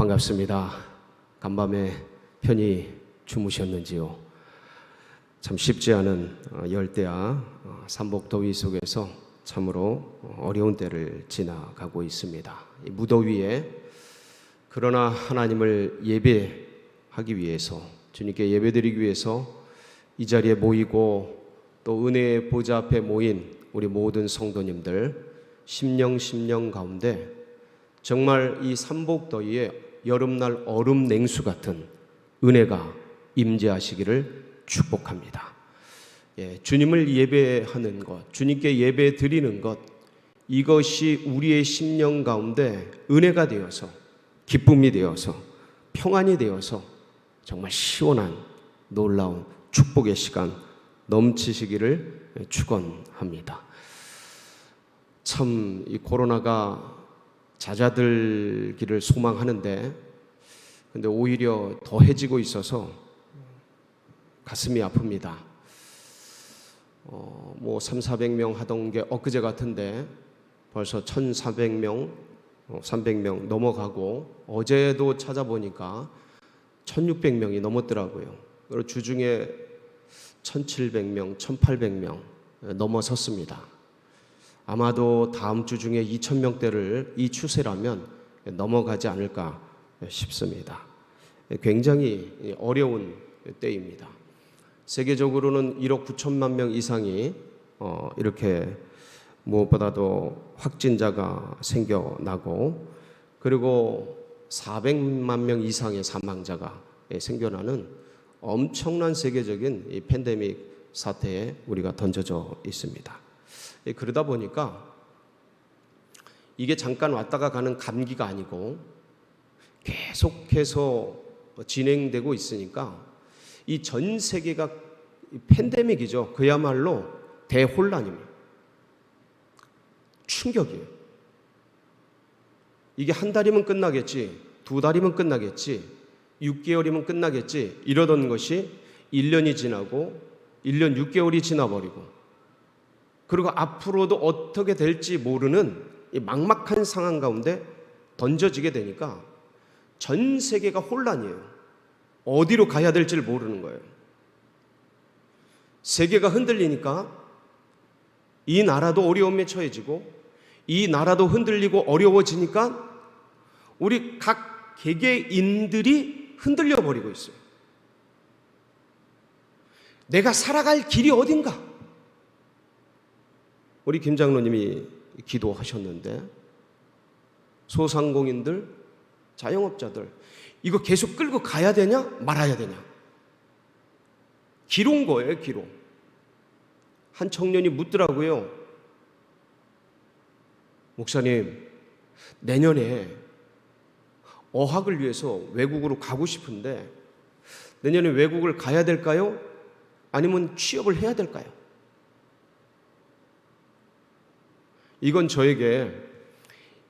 반갑습니다. 간밤에 편히 주무셨는지요? 참 쉽지 않은 열대야 삼복더위 속에서 참으로 어려운 때를 지나가고 있습니다. 이 무더위에 그러나 하나님을 예배하기 위해서, 주님께 예배드리기 위해서 이 자리에 모이고 또 은혜의 보좌 앞에 모인 우리 모든 성도님들 심령 가운데 정말 이 삼복더위에 여름날 얼음 냉수 같은 은혜가 임재하시기를 축복합니다. 주님을 예배하는 것, 주님께 예배 드리는 것, 이것이 우리의 심령 가운데 은혜가 되어서, 기쁨이 되어서, 평안이 되어서 정말 시원한 놀라운 축복의 시간 넘치시기를 축원합니다. 참 이 코로나가 잦아들기를 소망하는데 근데 오히려 더해지고 있어서 가슴이 아픕니다. 300-400명 하던 게 엊그제 같은데 벌써 1,400명, 300명 넘어가고 어제도 찾아보니까 1,600명이 넘었더라고요. 그리고 주중에 1,700명, 1,800명 넘어섰습니다. 아마도 다음 주 중에 2,000명대를 이 추세라면 넘어가지 않을까 싶습니다. 굉장히 어려운 때입니다. 세계적으로는 1억 9천만 명 이상이 이렇게 무엇보다도 확진자가 생겨나고 그리고 400만 명 이상의 사망자가 생겨나는 엄청난 세계적인 이 팬데믹 사태에 우리가 던져져 있습니다. 그러다 보니까 이게 잠깐 왔다가 가는 감기가 아니고 계속해서 진행되고 있으니까 이 전 세계가 팬데믹이죠. 그야말로 대혼란입니다. 충격이에요. 이게 한 달이면 끝나겠지, 2달이면 끝나겠지, 6개월이면 끝나겠지 이러던 것이 1년이 지나고 1년 6개월이 지나버리고 그리고 앞으로도 어떻게 될지 모르는 이 막막한 상황 가운데 던져지게 되니까 전 세계가 혼란이에요. 어디로 가야 될지를 모르는 거예요. 세계가 흔들리니까 이 나라도 어려움에 처해지고 이 나라도 흔들리고 어려워지니까 우리 각 개개인들이 흔들려 버리고 있어요. 내가 살아갈 길이 어딘가? 우리 김 장로님이 기도하셨는데 소상공인들, 자영업자들 이거 계속 끌고 가야 되냐 말아야 되냐 기로인 거예요. 기로. 한 청년이 묻더라고요. 목사님, 내년에 어학을 위해서 외국으로 가고 싶은데 내년에 외국을 가야 될까요? 아니면 취업을 해야 될까요? 이건 저에게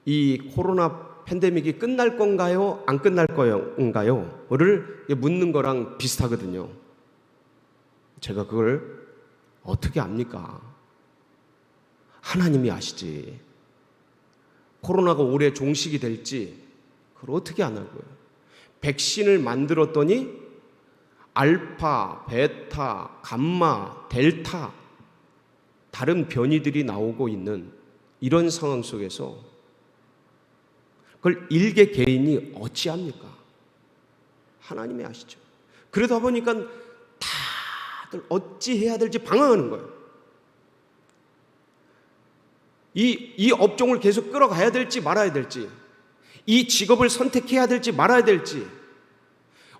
이 코로나 팬데믹이 끝날 건가요? 안 끝날 건가요? 를 묻는 거랑 비슷하거든요. 제가 그걸 어떻게 압니까? 하나님이 아시지. 코로나가 올해 종식이 될지 그걸 어떻게 아냐고요. 백신을 만들었더니 알파, 베타, 감마, 델타 다른 변이들이 나오고 있는 이런 상황 속에서 그걸 일개 개인이 어찌합니까? 하나님이 아시죠. 그러다 보니까 다들 어찌해야 될지 방황하는 거예요. 이 업종을 계속 끌어가야 될지 말아야 될지, 이 직업을 선택해야 될지 말아야 될지,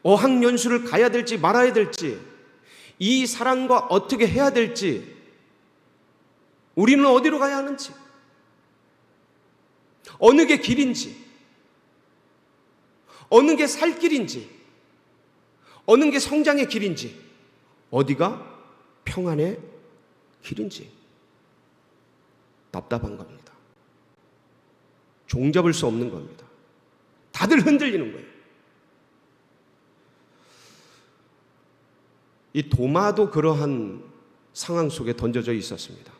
어학연수를 가야 될지 말아야 될지, 이 사람과 어떻게 해야 될지, 우리는 어디로 가야 하는지, 어느 게 길인지, 어느 게 살 길인지, 어느 게 성장의 길인지, 어디가 평안의 길인지 답답한 겁니다. 종잡을 수 없는 겁니다. 다들 흔들리는 거예요. 이 도마도 그러한 상황 속에 던져져 있었습니다.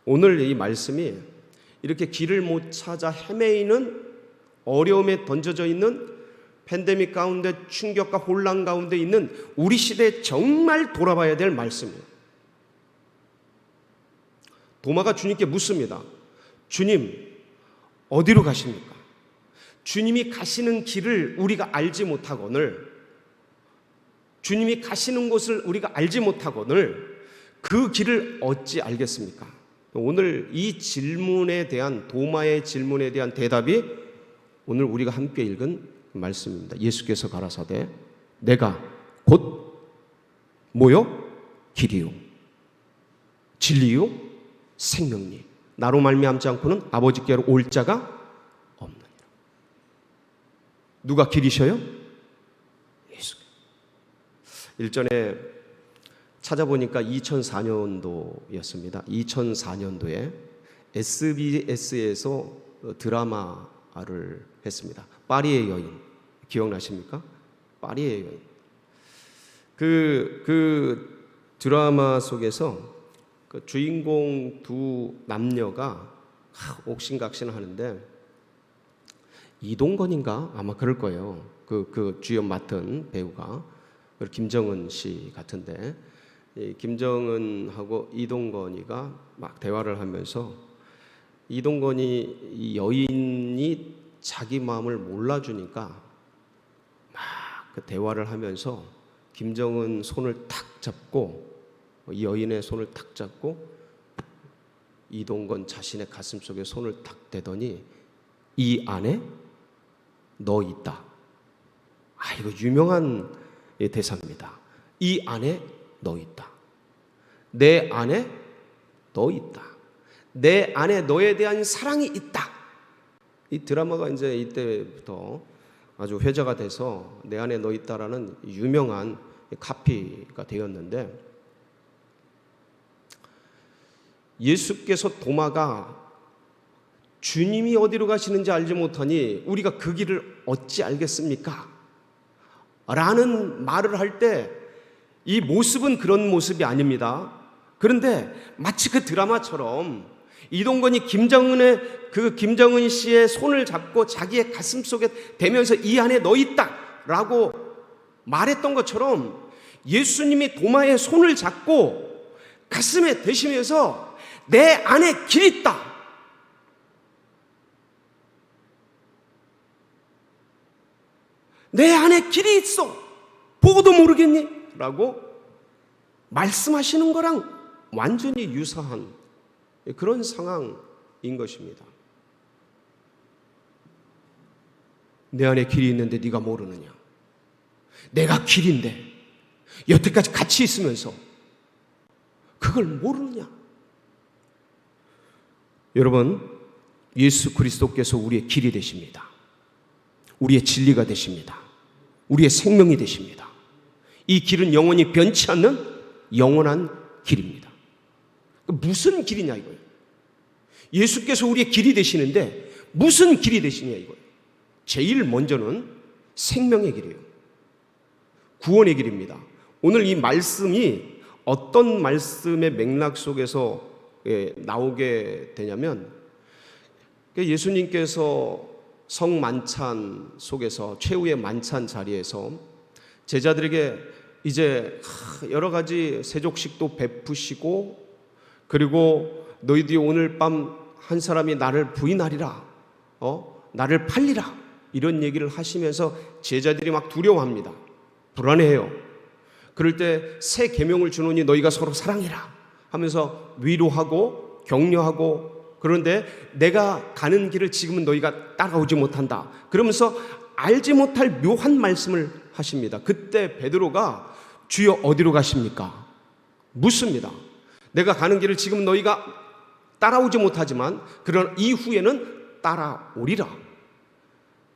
오늘 이 말씀이 이렇게 길을 못 찾아 헤매이는 어려움에 던져져 있는 팬데믹 가운데 충격과 혼란 가운데 있는 우리 시대에 정말 돌아봐야 될 말씀이에요. 도마가 주님께 묻습니다. 주님, 어디로 가십니까? 주님이 가시는 길을 우리가 알지 못하거늘, 주님이 가시는 곳을 우리가 알지 못하거늘 그 길을 어찌 알겠습니까? 오늘 이 질문에 대한, 도마의 질문에 대한 대답이 오늘 우리가 함께 읽은 말씀입니다. 예수께서 가라사대 내가 곧 뭐요? 길이요 진리요 생명니 나로 말미암지 않고는 아버지께로 올 자가 없느니라. 누가 길이셔요? 예수. 일전에 찾아보니까 2004년도였습니다. 2004년도에 SBS에서 드라마를 했습니다. 파리의 여인. 기억나십니까? 파리의 여인. 그 드라마 속에서 그 주인공 두 남녀가 옥신각신하는데, 이동건인가 아마 그럴 거예요. 그 주연 맡은 배우가 김정은 씨 같은데, 김정은하고 이동건이가 막 대화를 하면서 이동건이 이 여인이 자기 마음을 몰라주니까 막 그 대화를 하면서 김정은 손을 탁 잡고, 이 여인의 손을 탁 잡고 이동건 자신의 가슴 속에 손을 탁 대더니 이 안에 너 있다. 이거 유명한 대사입니다. 이 안에 너 있다. 내 안에 너 있다. 내 안에 너에 대한 사랑이 있다. 이 드라마가 이제 이때부터 아주 회자가 돼서 내 안에 너 있다라는 유명한 카피가 되었는데, 예수께서 도마가 주님이 어디로 가시는지 알지 못하니 우리가 그 길을 어찌 알겠습니까? 라는 말을 할 때 이 모습은 그런 모습이 아닙니다. 그런데 마치 그 드라마처럼 이동건이 김정은 씨의 손을 잡고 자기의 가슴 속에 대면서 이 안에 너 있다 라고 말했던 것처럼, 예수님이 도마의 손을 잡고 가슴에 대시면서 내 안에 길이 있다, 내 안에 길이 있어, 보고도 모르겠니? 라고 말씀하시는 거랑 완전히 유사한 그런 상황인 것입니다. 내 안에 길이 있는데 네가 모르느냐? 내가 길인데 여태까지 같이 있으면서 그걸 모르느냐? 여러분, 예수 그리스도께서 우리의 길이 되십니다. 우리의 진리가 되십니다. 우리의 생명이 되십니다. 이 길은 영원히 변치 않는 영원한 길입니다. 무슨 길이냐 이거예요. 예수께서 우리의 길이 되시는데 무슨 길이 되시냐 이거예요. 제일 먼저는 생명의 길이에요. 구원의 길입니다. 오늘 이 말씀이 어떤 말씀의 맥락 속에서 나오게 되냐면, 예수님께서 성만찬 속에서 최후의 만찬 자리에서 제자들에게 이제 여러 가지 세족식도 베푸시고, 그리고 너희들이 오늘 밤 한 사람이 나를 부인하리라, 나를 팔리라, 이런 얘기를 하시면서 제자들이 막 두려워합니다. 불안해해요. 그럴 때 새 계명을 주노니 너희가 서로 사랑해라 하면서 위로하고 격려하고, 그런데 내가 가는 길을 지금은 너희가 따라오지 못한다 그러면서 알지 못할 묘한 말씀을 하십니다. 그때 베드로가 주여 어디로 가십니까? 묻습니다. 내가 가는 길을 지금 너희가 따라오지 못하지만 그런 이후에는 따라오리라.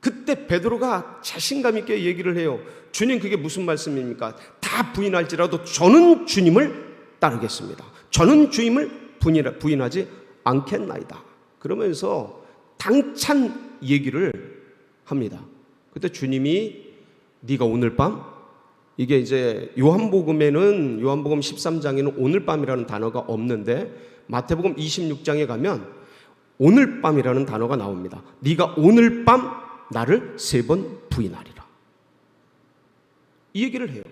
그때 베드로가 자신감 있게 얘기를 해요. 주님, 그게 무슨 말씀입니까? 다 부인할지라도 저는 주님을 따르겠습니다. 저는 주님을 부인하지 않겠나이다. 그러면서 당찬 얘기를 합니다. 그때 주님이 네가 오늘 밤, 이게 이제 요한복음에는, 요한복음 13장에는 오늘 밤이라는 단어가 없는데 마태복음 26장에 가면 오늘 밤이라는 단어가 나옵니다. 네가 오늘 밤 나를 3번 부인하리라. 이 얘기를 해요.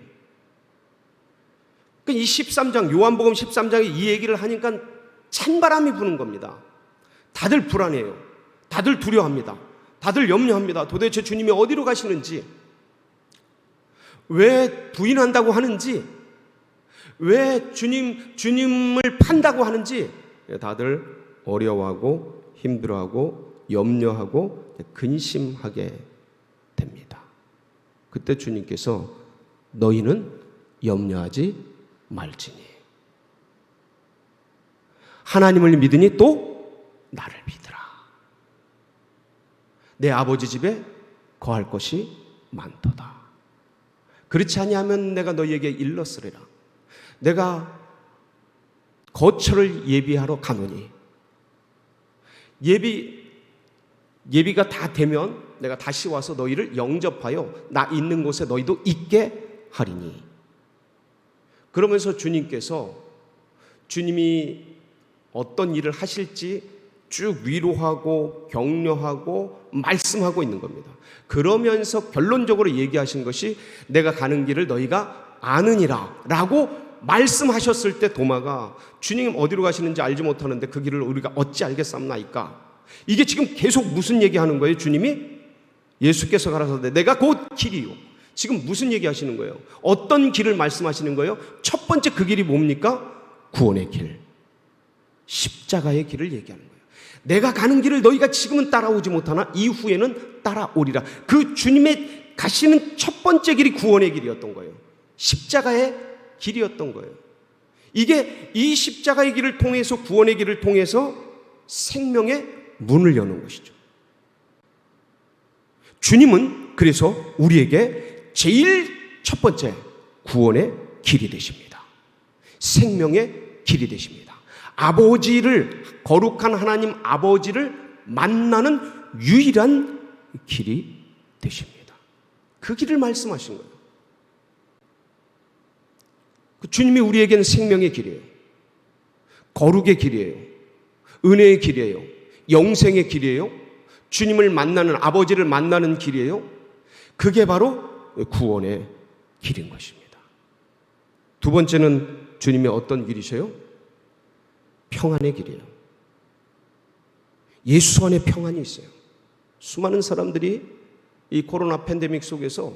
이 13장, 요한복음 13장에 이 얘기를 하니까 찬바람이 부는 겁니다. 다들 불안해요. 다들 두려워합니다. 다들 염려합니다. 도대체 주님이 어디로 가시는지, 왜 부인한다고 하는지, 왜 주님을 판다고 하는지 다들 어려워하고 힘들어하고 염려하고 근심하게 됩니다. 그때 주님께서 너희는 염려하지 말지니 하나님을 믿으니 또 나를 믿으라. 내 아버지 집에 거할 것이 많도다. 그렇지 아니하면 내가 너희에게 일렀으리라. 내가 거처를 예비하러 가노니 예비가 다 되면 내가 다시 와서 너희를 영접하여 나 있는 곳에 너희도 있게 하리니. 그러면서 주님이 어떤 일을 하실지 쭉 위로하고 격려하고 말씀하고 있는 겁니다. 그러면서 결론적으로 얘기하신 것이 내가 가는 길을 너희가 아느니라 라고 말씀하셨을 때 도마가 주님 어디로 가시는지 알지 못하는데 그 길을 우리가 어찌 알겠사옵나이까. 이게 지금 계속 무슨 얘기하는 거예요? 주님이 예수께서 가라사대 내가 곧 길이요. 지금 무슨 얘기하시는 거예요? 어떤 길을 말씀하시는 거예요? 첫 번째 그 길이 뭡니까? 구원의 길, 십자가의 길을 얘기하는 거예요. 내가 가는 길을 너희가 지금은 따라오지 못하나 이후에는 따라오리라. 그 주님의 가시는 첫 번째 길이 구원의 길이었던 거예요. 십자가의 길이었던 거예요. 이게 이 십자가의 길을 통해서, 구원의 길을 통해서 생명의 문을 여는 것이죠. 주님은 그래서 우리에게 제일 첫 번째 구원의 길이 되십니다. 생명의 길이 되십니다. 아버지를, 거룩한 하나님 아버지를 만나는 유일한 길이 되십니다. 그 길을 말씀하신 거예요. 주님이 우리에게는 생명의 길이에요. 거룩의 길이에요. 은혜의 길이에요. 영생의 길이에요. 주님을 만나는, 아버지를 만나는 길이에요. 그게 바로 구원의 길인 것입니다. 두 번째는 주님의 어떤 길이세요? 평안의 길이에요. 예수 안에 평안이 있어요. 수많은 사람들이 이 코로나 팬데믹 속에서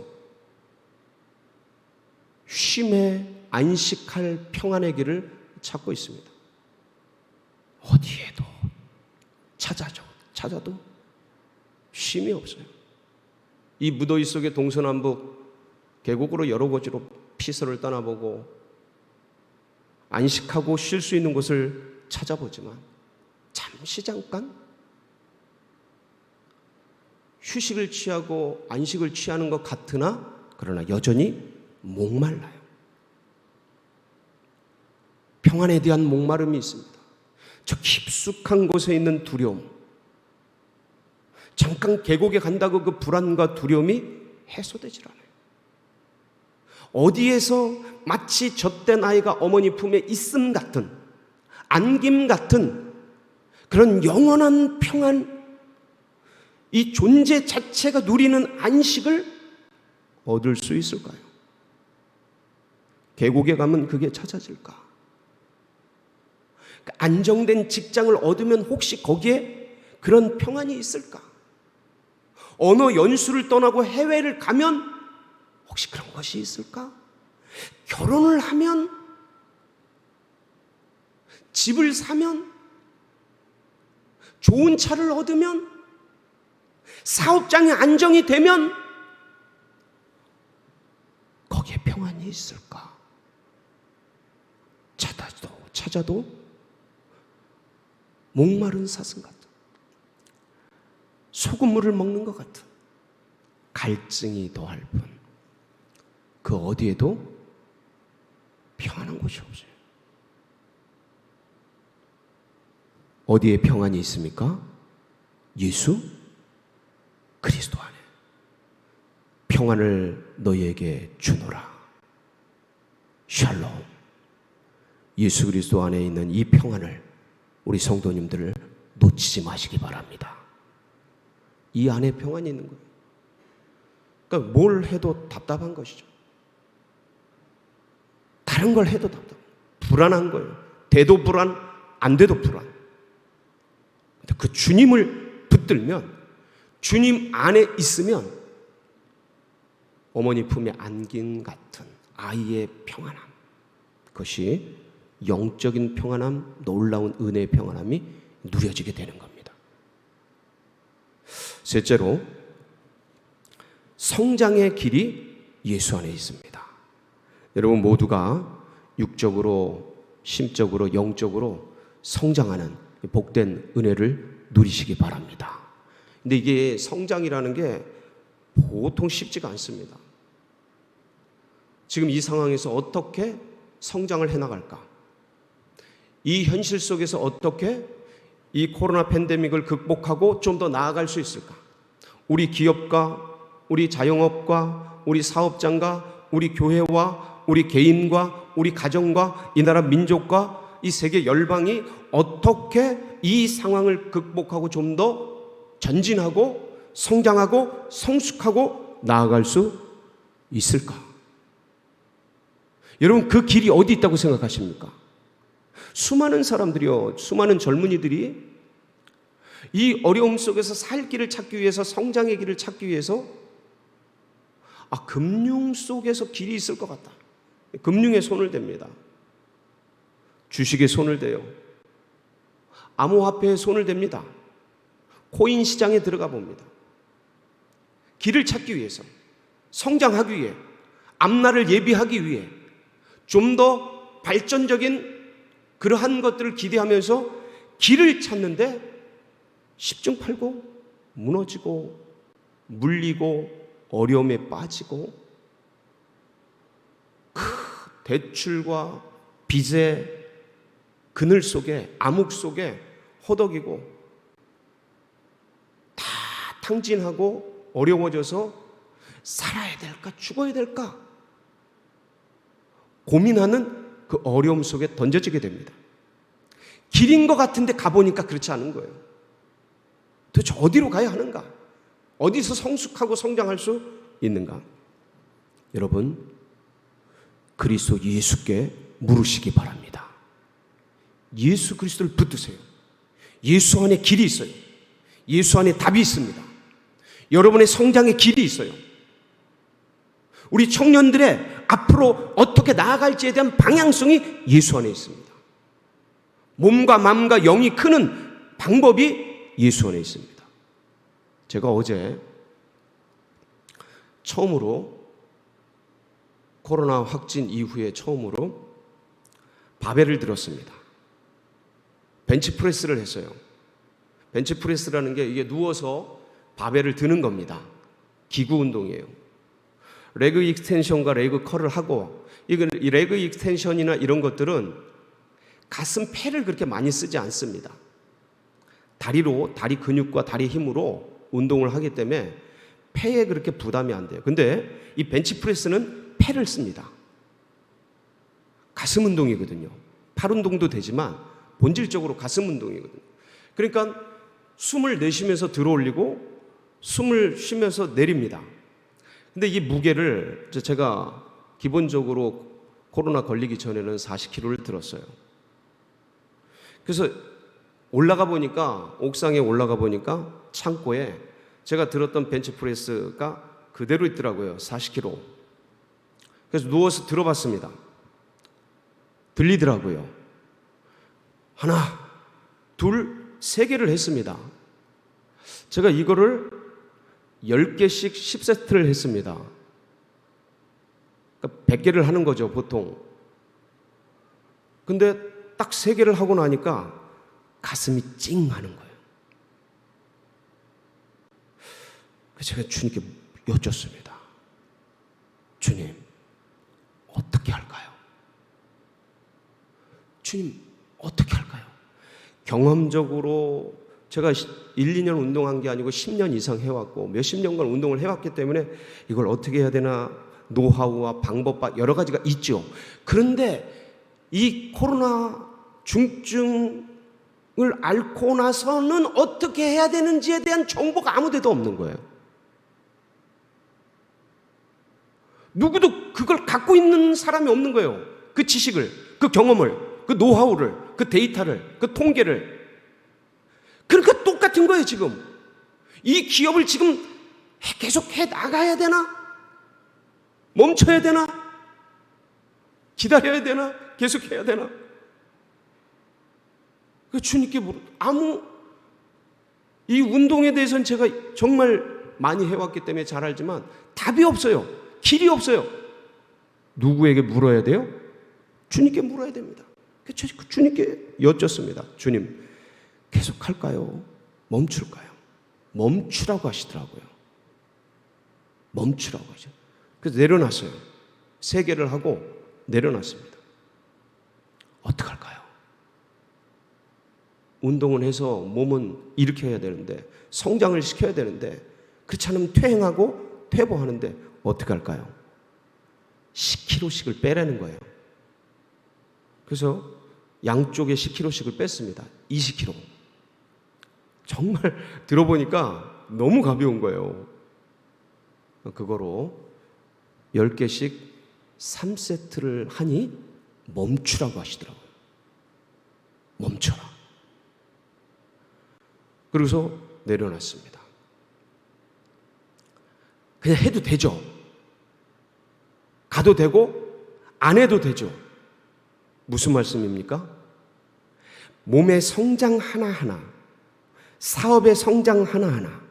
쉼에 안식할 평안의 길을 찾고 있습니다. 어디에도 찾아도 쉼이 없어요. 이 무더위 속에 동서남북 계곡으로 여러 곳으로 피서를 떠나보고 안식하고 쉴 수 있는 곳을 찾아보지만 잠시 잠깐 휴식을 취하고 안식을 취하는 것 같으나 그러나 여전히 목말라요. 평안에 대한 목마름이 있습니다. 저 깊숙한 곳에 있는 두려움, 잠깐 계곡에 간다고 그 불안과 두려움이 해소되질 않아요. 어디에서 마치 젖된 아이가 어머니 품에 있음 같은, 안김 같은 그런 영원한 평안, 이 존재 자체가 누리는 안식을 얻을 수 있을까요? 계곡에 가면 그게 찾아질까? 안정된 직장을 얻으면 혹시 거기에 그런 평안이 있을까? 언어 연수를 떠나고 해외를 가면 혹시 그런 것이 있을까? 결혼을 하면, 집을 사면, 좋은 차를 얻으면, 사업장이 안정이 되면 거기에 평안이 있을까? 찾아도 목마른 사슴 같은, 소금물을 먹는 것 같은 갈증이 더할 뿐 그 어디에도 평안한 곳이 없어요. 어디에 평안이 있습니까? 예수 그리스도 안에 평안을 너희에게 주노라. 샬롬. 예수 그리스도 안에 있는 이 평안을 우리 성도님들을 놓치지 마시기 바랍니다. 이 안에 평안이 있는 거예요. 그러니까 뭘 해도 답답한 것이죠. 다른 걸 해도 답답. 불안한 거예요. 돼도 불안, 안 돼도 불안. 근데 그 주님을 붙들면, 주님 안에 있으면 어머니 품에 안긴 같은 아이의 평안함, 그것이 영적인 평안함, 놀라운 은혜의 평안함이 누려지게 되는 겁니다. 셋째로, 성장의 길이 예수 안에 있습니다. 여러분 모두가 육적으로, 심적으로, 영적으로 성장하는 복된 은혜를 누리시기 바랍니다. 근데 이게 성장이라는 게 보통 쉽지가 않습니다. 지금 이 상황에서 어떻게 성장을 해나갈까? 이 현실 속에서 어떻게 이 코로나 팬데믹을 극복하고 좀 더 나아갈 수 있을까? 우리 기업과 우리 자영업과 우리 사업장과 우리 교회와 우리 개인과 우리 가정과 이 나라 민족과 이 세계 열방이 어떻게 이 상황을 극복하고 좀 더 전진하고 성장하고 성숙하고 나아갈 수 있을까? 여러분 그 길이 어디 있다고 생각하십니까? 수많은 사람들이요, 수많은 젊은이들이 이 어려움 속에서 살 길을 찾기 위해서, 성장의 길을 찾기 위해서 금융 속에서 길이 있을 것 같다. 금융에 손을 댑니다. 주식에 손을 대요. 암호화폐에 손을 댑니다. 코인 시장에 들어가 봅니다. 길을 찾기 위해서, 성장하기 위해, 앞날을 예비하기 위해 좀 더 발전적인 그러한 것들을 기대하면서 길을 찾는데 십중팔구 무너지고 물리고 어려움에 빠지고 대출과 빚의 그늘 속에, 암흑 속에 허덕이고 다 탕진하고 어려워져서 살아야 될까 죽어야 될까 고민하는 그 어려움 속에 던져지게 됩니다. 길인 것 같은데 가보니까 그렇지 않은 거예요. 도대체 어디로 가야 하는가? 어디서 성숙하고 성장할 수 있는가? 여러분, 그리스도 예수께 물으시기 바랍니다. 예수 그리스도를 붙드세요. 예수 안에 길이 있어요. 예수 안에 답이 있습니다. 여러분의 성장의 길이 있어요. 우리 청년들의 앞으로 어떻게 나아갈지에 대한 방향성이 예수 안에 있습니다. 몸과 마음과 영이 크는 방법이 예수 안에 있습니다. 제가 어제 처음으로 코로나 확진 이후에 처음으로 바벨을 들었습니다. 벤치프레스를 했어요. 벤치프레스라는 게 이게 누워서 바벨을 드는 겁니다. 기구 운동이에요. 레그 익스텐션과 레그 컬을 하고, 이 레그 익스텐션이나 이런 것들은 가슴 폐를 그렇게 많이 쓰지 않습니다. 다리로, 다리 근육과 다리 힘으로 운동을 하기 때문에 폐에 그렇게 부담이 안 돼요. 근데 이 벤치프레스는 폐를 씁니다. 가슴 운동이거든요. 팔 운동도 되지만 본질적으로 가슴 운동이거든요. 그러니까 숨을 내쉬면서 들어 올리고 숨을 쉬면서 내립니다. 근데 이 무게를 제가 기본적으로 코로나 걸리기 전에는 40kg를 들었어요. 그래서 올라가 보니까, 옥상에 올라가 보니까 창고에 제가 들었던 벤치프레스가 그대로 있더라고요. 40kg. 그래서 누워서 들어봤습니다. 들리더라고요. 하나, 둘, 세 개를 했습니다. 제가 이거를 10개씩 10세트를 했습니다. 그러니까 100개를 하는 거죠, 보통. 근데 딱 3개를 하고 나니까 가슴이 찡 하는 거예요. 그래서 제가 주님께 여쭙습니다. 주님, 어떻게 할까요? 주님, 어떻게 할까요? 경험적으로 제가 1, 2년 운동한 게 아니고 10년 이상 해왔고 몇십 년간 운동을 해왔기 때문에 이걸 어떻게 해야 되나, 노하우와 방법 여러 가지가 있죠. 그런데 이 코로나 중증을 앓고 나서는 어떻게 해야 되는지에 대한 정보가 아무 데도 없는 거예요. 누구도 그걸 갖고 있는 사람이 없는 거예요. 그 지식을, 그 경험을, 그 노하우를, 그 데이터를, 그 통계를. 그러니까 똑같은 거예요, 지금. 이 기업을 지금 계속 해 나가야 되나? 멈춰야 되나? 기다려야 되나? 계속 해야 되나? 주님께 이 운동에 대해서는 제가 정말 많이 해왔기 때문에 잘 알지만 답이 없어요. 길이 없어요. 누구에게 물어야 돼요? 주님께 물어야 됩니다. 주님께 여쭙습니다. 주님, 계속 할까요? 멈출까요? 멈추라고 하시더라고요. 멈추라고 하죠. 그래서 내려놨어요. 3개를 하고 내려놨습니다. 어떡할까요? 운동을 해서 몸은 일으켜야 되는데, 성장을 시켜야 되는데, 그렇지 않으면 퇴행하고 퇴보하는데 어떻게 할까요? 10kg씩을 빼라는 거예요. 그래서 양쪽에 10kg씩을 뺐습니다. 20kg. 정말 들어보니까 너무 가벼운 거예요. 그거로 10개씩 3세트를 하니 멈추라고 하시더라고요. 멈춰라. 그래서 내려놨습니다. 그냥 해도 되죠. 가도 되고 안 해도 되죠. 무슨 말씀입니까? 몸의 성장 하나하나, 사업의 성장 하나하나,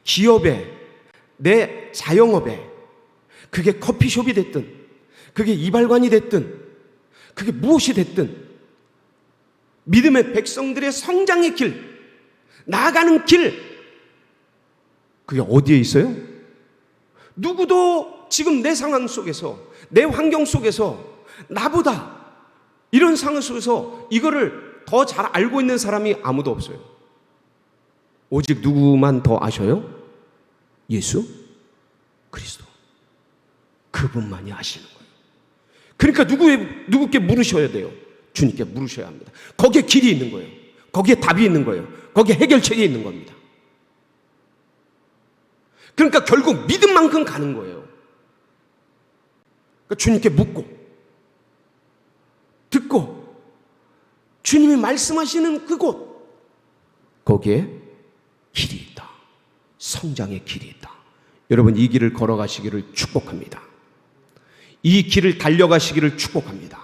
기업에, 내 자영업에, 그게 커피숍이 됐든, 그게 이발관이 됐든, 그게 무엇이 됐든, 믿음의 백성들의 성장의 길, 나아가는 길, 그게 어디에 있어요? 누구도 지금 내 상황 속에서, 내 환경 속에서, 나보다 이런 상황 속에서 이거를 더 잘 알고 있는 사람이 아무도 없어요. 오직 누구만 더 아셔요? 예수 그리스도. 그분만이 아시는 거예요. 그러니까 누구께 물으셔야 돼요? 주님께 물으셔야 합니다. 거기에 길이 있는 거예요. 거기에 답이 있는 거예요. 거기에 해결책이 있는 겁니다. 그러니까 결국 믿음만큼 가는 거예요. 그러니까 주님께 묻고 듣고 주님이 말씀하시는 그곳, 거기에 길이 있다. 성장의 길이 있다. 여러분, 이 길을 걸어가시기를 축복합니다. 이 길을 달려가시기를 축복합니다.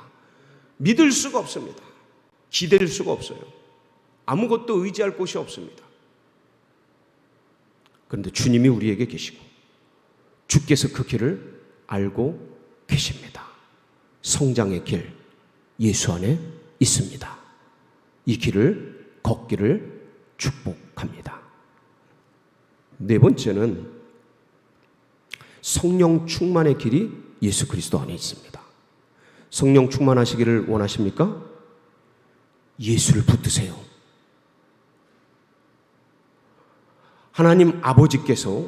믿을 수가 없습니다. 기댈 수가 없어요. 아무것도 의지할 곳이 없습니다. 그런데 주님이 우리에게 계시고 주께서 그 길을 알고 계십니다. 성장의 길, 예수 안에 있습니다. 이 길을 걷기를 축복합니다. 4번째는 성령 충만의 길이 예수 그리스도 안에 있습니다. 성령 충만하시기를 원하십니까? 예수를 붙드세요. 하나님 아버지께서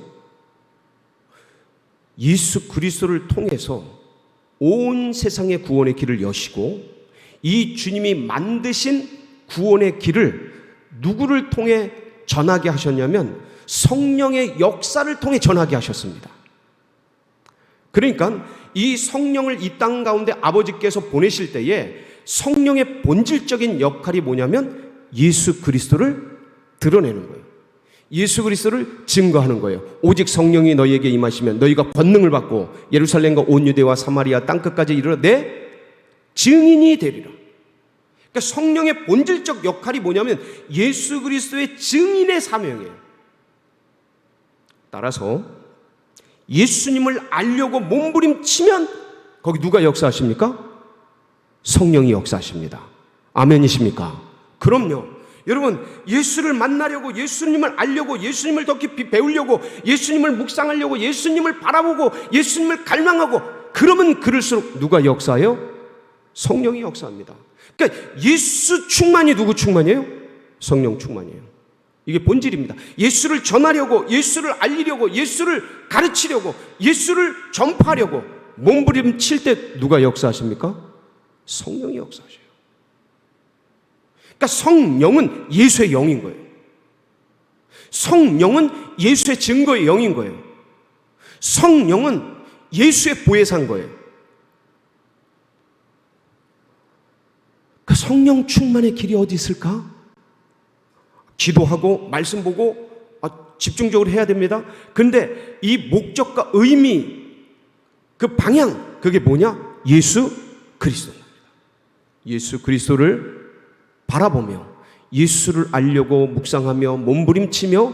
예수 그리스도를 통해서 온 세상의 구원의 길을 여시고, 이 주님이 만드신 구원의 길을 누구를 통해 전하게 하셨냐면 성령의 역사를 통해 전하게 하셨습니다. 그러니까 이 성령을 이 땅 가운데 아버지께서 보내실 때에 성령의 본질적인 역할이 뭐냐면 예수 그리스도를 드러내는 거예요. 예수 그리스도를 증거하는 거예요. 오직 성령이 너희에게 임하시면 너희가 권능을 받고 예루살렘과 온 유대와 사마리아 땅끝까지 이르러 내 증인이 되리라. 그러니까 성령의 본질적 역할이 뭐냐면 예수 그리스도의 증인의 사명이에요. 따라서 예수님을 알려고 몸부림치면 거기 누가 역사하십니까? 성령이 역사하십니다. 아멘이십니까? 그럼요. 여러분, 예수를 만나려고, 예수님을 알려고, 예수님을 더 깊이 배우려고, 예수님을 묵상하려고, 예수님을 바라보고, 예수님을 갈망하고, 그러면 그럴수록 누가 역사해요? 성령이 역사합니다. 그러니까 예수 충만이 누구 충만이에요? 성령 충만이에요. 이게 본질입니다. 예수를 전하려고, 예수를 알리려고, 예수를 가르치려고, 예수를 전파하려고 몸부림칠 때 누가 역사하십니까? 성령이 역사하셔요. 그러니까 성령은 예수의 영인 거예요. 성령은 예수의 증거의 영인 거예요. 성령은 예수의 보혜사인 거예요. 성령 충만의 길이 어디 있을까? 기도하고 말씀 보고 집중적으로 해야 됩니다. 근데 이 목적과 의미, 그 방향, 그게 뭐냐? 예수 그리스도입니다. 예수 그리스도를 바라보며 예수를 알려고 묵상하며 몸부림치며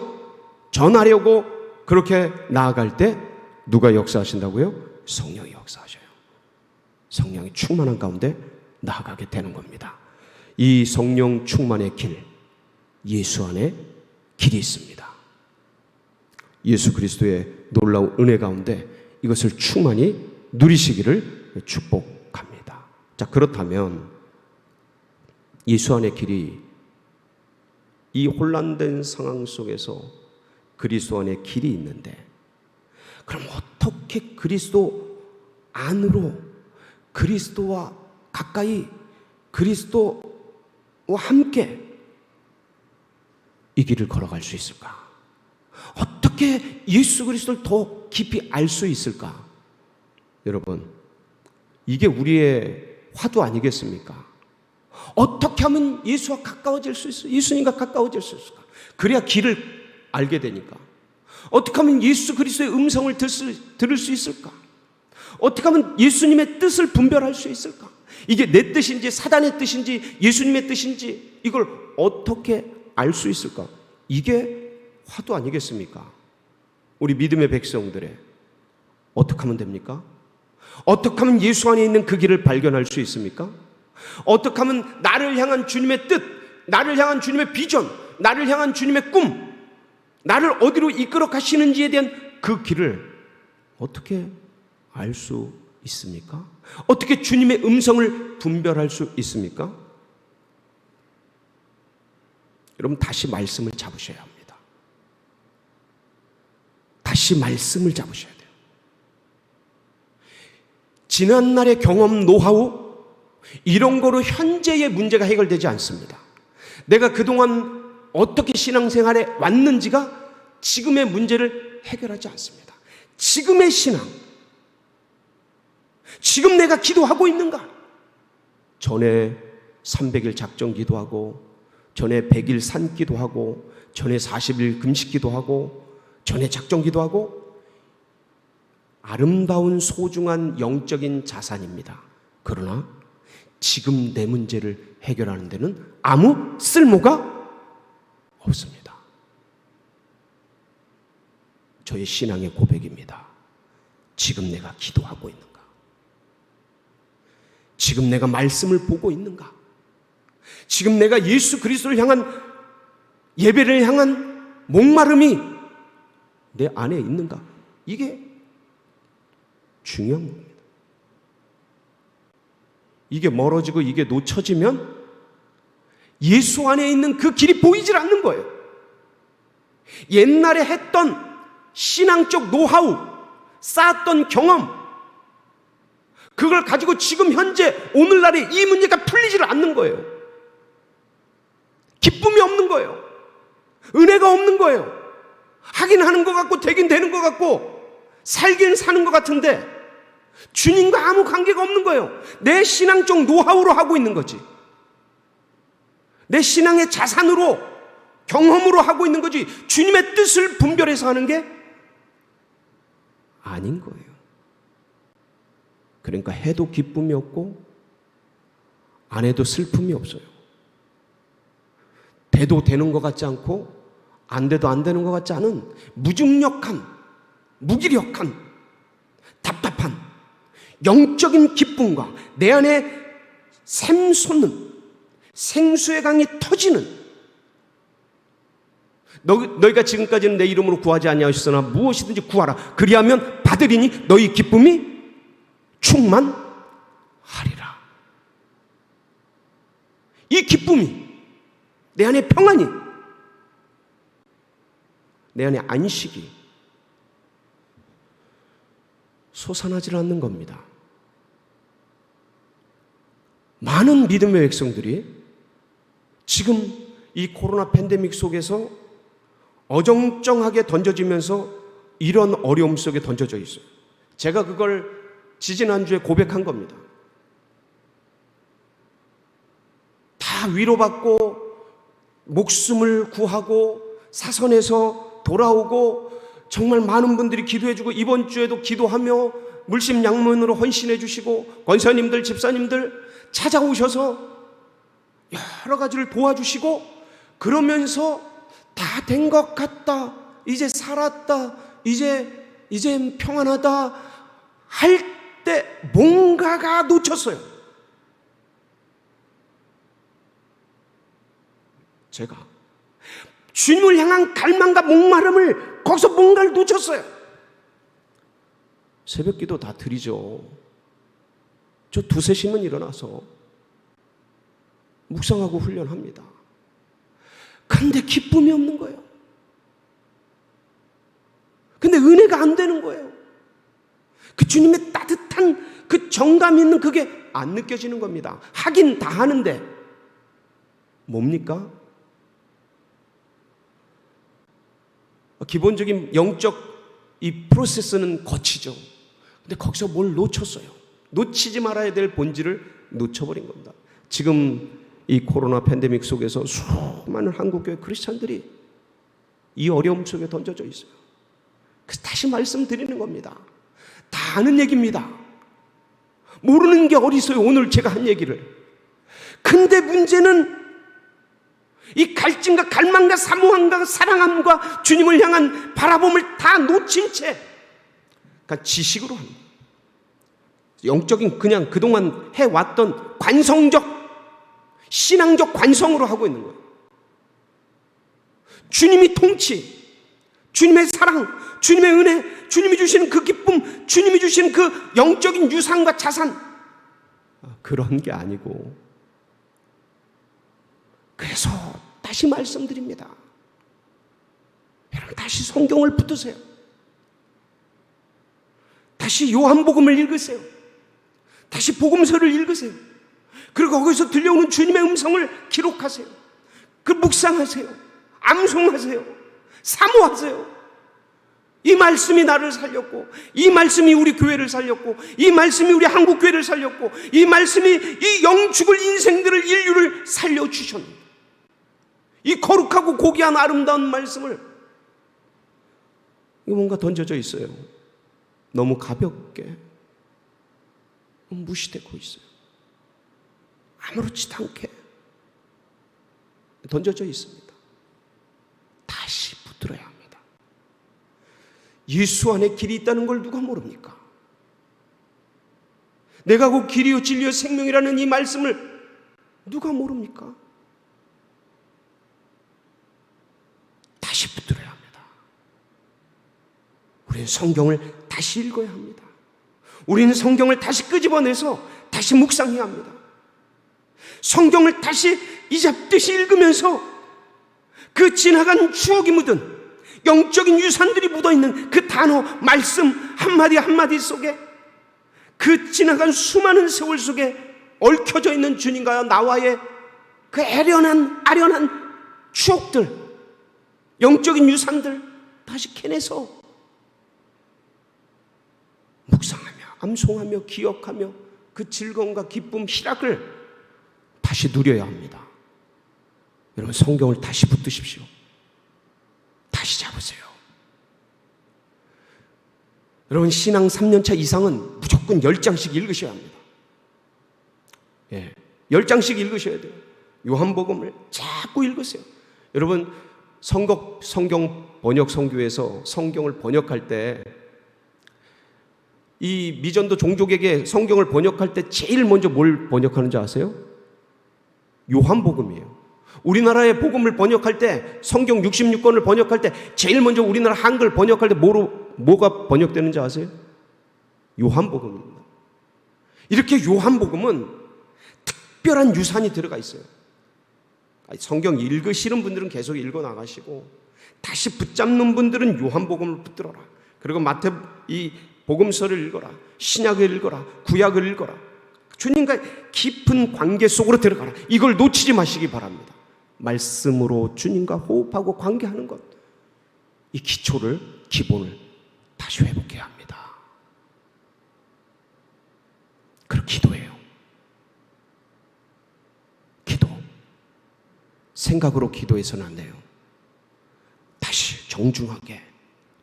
전하려고 그렇게 나아갈 때 누가 역사하신다고요? 성령이 역사하셔요. 성령이 충만한 가운데 나아가게 되는 겁니다. 이 성령 충만의 길, 예수 안에 길이 있습니다. 예수 그리스도의 놀라운 은혜 가운데 이것을 충만히 누리시기를 축복합니다. 자, 그렇다면 예수 안의 길이 이 혼란된 상황 속에서 그리스도 안에 길이 있는데, 그럼 어떻게 그리스도 안으로, 그리스도와 가까이, 그리스도와 함께 이 길을 걸어갈 수 있을까? 어떻게 예수 그리스도를 더 깊이 알 수 있을까? 여러분, 이게 우리의 화두 아니겠습니까? 어떻게 하면 예수와 가까워질 수 있을까? 예수님과 가까워질 수 있을까? 그래야 길을 알게 되니까. 어떻게 하면 예수 그리스도의 음성을 들을 수 있을까? 어떻게 하면 예수님의 뜻을 분별할 수 있을까? 이게 내 뜻인지 사단의 뜻인지 예수님의 뜻인지 이걸 어떻게 알 수 있을까? 이게 화두 아니겠습니까? 우리 믿음의 백성들의 어떻게 하면 됩니까? 어떻게 하면 예수 안에 있는 그 길을 발견할 수 있습니까? 어떻게 하면 나를 향한 주님의 뜻, 나를 향한 주님의 비전, 나를 향한 주님의 꿈, 나를 어디로 이끌어 가시는지에 대한 그 길을 어떻게 알 수 있습니까? 어떻게 주님의 음성을 분별할 수 있습니까? 여러분, 다시 말씀을 잡으셔야 합니다. 다시 말씀을 잡으셔야 돼요. 지난날의 경험, 노하우 이런 거로 현재의 문제가 해결되지 않습니다. 내가 그동안 어떻게 신앙생활에 왔는지가 지금의 문제를 해결하지 않습니다. 지금의 신앙, 지금 내가 기도하고 있는가? 전에 300일 작정 기도하고, 전에 100일 산 기도하고, 전에 40일 금식 기도하고, 전에 작정 기도하고, 아름다운 소중한 영적인 자산입니다. 그러나 지금 내 문제를 해결하는 데는 아무 쓸모가 없습니다. 저의 신앙의 고백입니다. 지금 내가 기도하고 있는가? 지금 내가 말씀을 보고 있는가? 지금 내가 예수 그리스도를 향한 예배를 향한 목마름이 내 안에 있는가? 이게 중요한 겁니다. 이게 멀어지고 이게 놓쳐지면 예수 안에 있는 그 길이 보이질 않는 거예요. 옛날에 했던 신앙적 노하우, 쌓았던 경험, 그걸 가지고 지금 현재 오늘날에 이 문제가 풀리질 않는 거예요. 기쁨이 없는 거예요. 은혜가 없는 거예요. 하긴 하는 것 같고 되긴 되는 것 같고 살긴 사는 것 같은데 주님과 아무 관계가 없는 거예요. 내 신앙적 노하우로 하고 있는 거지. 내 신앙의 자산으로, 경험으로 하고 있는 거지. 주님의 뜻을 분별해서 하는 게 아닌 거예요. 그러니까 해도 기쁨이 없고 안 해도 슬픔이 없어요. 돼도 되는 것 같지 않고 안 돼도 안 되는 것 같지 않은 무중력한, 무기력한, 답답한 영적인 기쁨과 내 안에 샘솟는 생수의 강이 터지는, 너희가 지금까지는 내 이름으로 구하지 아니하셨으나 무엇이든지 구하라 그리하면 받으리니 너희 기쁨이 충만하리라. 이 기쁨이, 내 안에 평안이, 내 안에 안식이 솟아나질 않는 겁니다. 많은 믿음의 백성들이 지금 이 코로나 팬데믹 속에서 어정쩡하게 던져지면서 이런 어려움 속에 던져져 있어요. 제가 그걸 지지난주에 고백한 겁니다. 위로받고 목숨을 구하고 사선에서 돌아오고 정말 많은 분들이 기도해주고 이번 주에도 기도하며 물심양면으로 헌신해 주시고 권사님들 집사님들 찾아오셔서 여러 가지를 도와주시고 그러면서 다 된 것 같다, 이제 살았다, 이제 평안하다 할 때 뭔가가 놓쳤어요. 제가 주님을 향한 갈망과 목마름을 거기서 뭔가를 놓쳤어요. 새벽기도 다 드리죠. 저 2-3시면 일어나서 묵상하고 훈련합니다. 그런데 기쁨이 없는 거예요. 근데 은혜가 안 되는 거예요. 그 주님의 따뜻한 그 정감 있는 그게 안 느껴지는 겁니다. 하긴 다 하는데 뭡니까? 기본적인 영적 이 프로세스는 거치죠. 근데 거기서 뭘 놓쳤어요. 놓치지 말아야 될 본질을 놓쳐버린 겁니다. 지금 이 코로나 팬데믹 속에서 수많은 한국교회 크리스찬들이 이 어려움 속에 던져져 있어요. 그래서 다시 말씀드리는 겁니다. 다 아는 얘기입니다. 모르는 게 어디 있어요. 오늘 제가 한 얘기를. 근데 문제는 이 갈증과 갈망과 사모함과 사랑함과 주님을 향한 바라봄을 다 놓친 채 그러니까 지식으로 합니다. 영적인 그냥 그동안 해왔던 관성적 신앙적 관성으로 하고 있는 거예요. 주님이 통치, 주님의 사랑, 주님의 은혜, 주님이 주시는 그 기쁨, 주님이 주시는 그 영적인 유산과 자산, 그런 게 아니고. 그래서 다시 말씀드립니다. 여러분 다시 성경을 붙드세요. 다시 요한복음을 읽으세요. 다시 복음서를 읽으세요. 그리고 거기서 들려오는 주님의 음성을 기록하세요. 그 묵상하세요. 암송하세요. 사모하세요. 이 말씀이 나를 살렸고, 이 말씀이 우리 교회를 살렸고, 이 말씀이 우리 한국 교회를 살렸고, 이 말씀이 이 영죽을 인생들을 인류를 살려주셨는데, 이 거룩하고 고귀한 아름다운 말씀을 이거 뭔가 던져져 있어요. 너무 가볍게 무시되고 있어요. 아무렇지도 않게 던져져 있습니다. 다시 붙들어야 합니다. 예수 안에 길이 있다는 걸 누가 모릅니까? 내가 곧 길이요 진리요 생명이라는 이 말씀을 누가 모릅니까? 다시 붙들어야 합니다. 우리는 성경을 다시 읽어야 합니다. 우리는 성경을 다시 끄집어내서 다시 묵상해야 합니다. 성경을 다시 이잡듯이 읽으면서 그 지나간 추억이 묻은 영적인 유산들이 묻어있는 그 단어, 말씀 한마디 한마디 속에 그 지나간 수많은 세월 속에 얽혀져 있는 주님과 나와의 그 아련한 추억들, 영적인 유산들 다시 캐내서 묵상하며 암송하며 기억하며 그 즐거움과 기쁨, 희락을 다시 누려야 합니다. 여러분 성경을 다시 붙드십시오. 다시 잡으세요. 여러분 신앙 3년차 이상은 무조건 10장씩 읽으셔야 합니다. 10장씩 읽으셔야 돼요. 요한복음을 자꾸 읽으세요. 여러분 성경 번역 선교에서 성경을 번역할 때 이 미전도 종족에게 성경을 번역할 때 제일 먼저 뭘 번역하는지 아세요? 요한복음이에요. 우리나라의 복음을 번역할 때 성경 66권을 번역할 때 제일 먼저 우리나라 한글 번역할 때 뭐가 번역되는지 아세요? 요한복음입니다. 이렇게 요한복음은 특별한 유산이 들어가 있어요. 성경 읽으시는 분들은 계속 읽어 나가시고 다시 붙잡는 분들은 요한복음을 붙들어라. 그리고 마태 이 복음서를 읽어라. 신약을 읽어라. 구약을 읽어라. 주님과 깊은 관계 속으로 들어가라. 이걸 놓치지 마시기 바랍니다. 말씀으로 주님과 호흡하고 관계하는 것, 이 기초를, 기본을 다시 회복해야 합니다. 그리고 기도해요. 기도. 생각으로 기도해서는 안 돼요. 다시 정중하게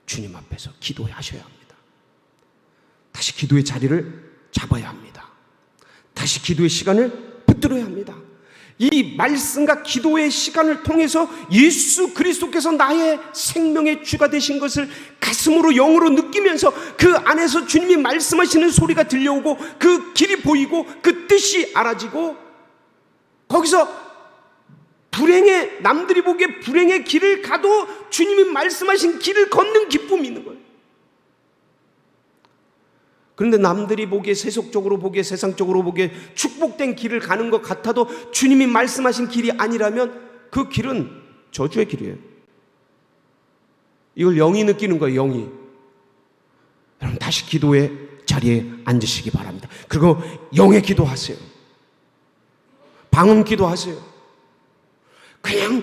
주님 앞에서 기도하셔야 합니다. 다시 기도의 자리를 잡아야 합니다. 다시 기도의 시간을 붙들어야 합니다. 이 말씀과 기도의 시간을 통해서 예수 그리스도께서 나의 생명의 주가 되신 것을 가슴으로 영으로 느끼면서 그 안에서 주님이 말씀하시는 소리가 들려오고 그 길이 보이고 그 뜻이 알아지고 거기서 불행의, 남들이 보기에 불행의 길을 가도 주님이 말씀하신 길을 걷는 기쁨이 있는 거예요. 그런데 남들이 보기에, 세속적으로 보기에, 세상적으로 보기에 축복된 길을 가는 것 같아도 주님이 말씀하신 길이 아니라면 그 길은 저주의 길이에요. 이걸 영이 느끼는 거예요. 영이. 여러분 다시 기도의 자리에 앉으시기 바랍니다. 그리고 영의 기도하세요. 방언 기도하세요. 그냥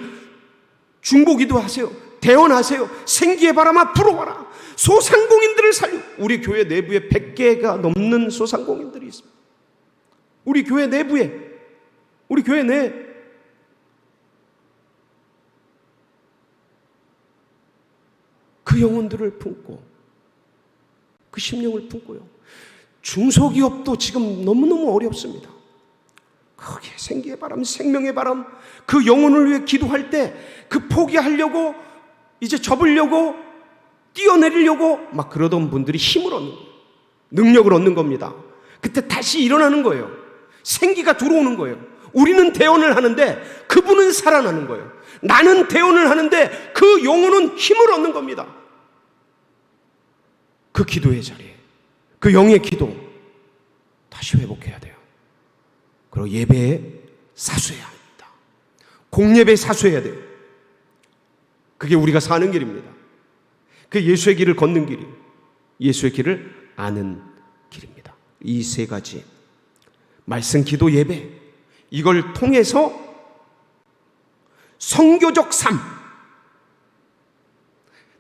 중보 기도하세요. 대언하세요. 생기의 바람아 불어와라. 소상공인들을 살리고, 우리 교회 내부에 100개가 넘는 소상공인들이 있습니다. 우리 교회 내부에, 우리 교회 내 그 영혼들을 품고 그 심령을 품고요. 중소기업도 지금 너무너무 어렵습니다. 거기에 생기의 바람, 생명의 바람, 그 영혼을 위해 기도할 때 그 포기하려고, 이제 접으려고, 뛰어내리려고 막 그러던 분들이 힘을 얻는 거예요. 능력을 얻는 겁니다. 그때 다시 일어나는 거예요. 생기가 들어오는 거예요. 우리는 대언을 하는데 그분은 살아나는 거예요. 나는 대언을 하는데 그 영혼은 힘을 얻는 겁니다. 그 기도의 자리에, 그 영의 기도 다시 회복해야 돼요. 그리고 예배에 사수해야 합니다. 공예배에 사수해야 돼요. 그게 우리가 사는 길입니다. 그 예수의 길을 걷는 길이, 예수의 길을 아는 길입니다. 이 세 가지 말씀, 기도, 예배, 이걸 통해서 선교적 삶,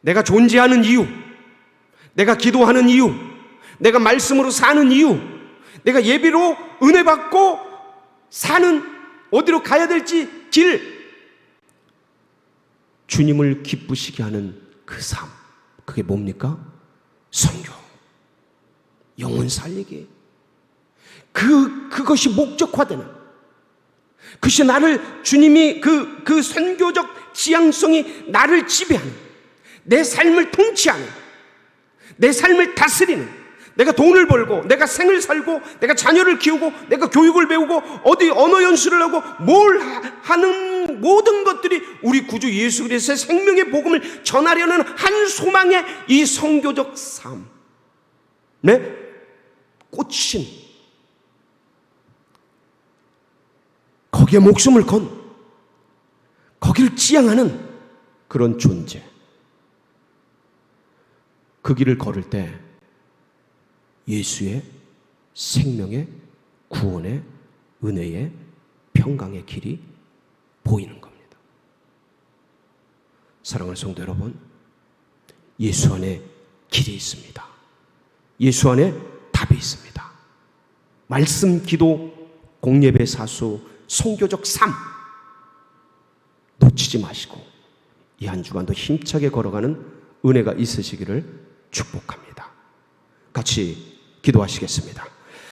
내가 존재하는 이유, 내가 기도하는 이유, 내가 말씀으로 사는 이유, 내가 예배로 은혜 받고 사는, 어디로 가야 될지 길, 주님을 기쁘시게 하는 그 삶, 그게 뭡니까? 선교, 영혼 살리기. 그것이 목적화되는, 그것이 나를, 주님이 그 선교적 지향성이 나를 지배하는, 내 삶을 통치하는, 내 삶을 다스리는, 내가 돈을 벌고, 내가 생을 살고, 내가 자녀를 키우고, 내가 교육을 배우고, 어디 언어 연수를 하고, 뭘 하는 모든 것들이 우리 구주 예수 그리스도의 생명의 복음을 전하려는 한 소망의 이 선교적 삶, 네? 꽂힌, 거기에 목숨을 건, 거기를 지향하는 그런 존재. 그 길을 걸을 때 예수의 생명의, 구원의, 은혜의, 평강의 길이 보이는 겁니다. 사랑하는 성도 여러분, 예수 안에 길이 있습니다. 예수 안에 답이 있습니다. 말씀, 기도, 공예배, 사수, 선교적 삶 놓치지 마시고 이 한 주간도 힘차게 걸어가는 은혜가 있으시기를 축복합니다. 같이 기도하시겠습니다.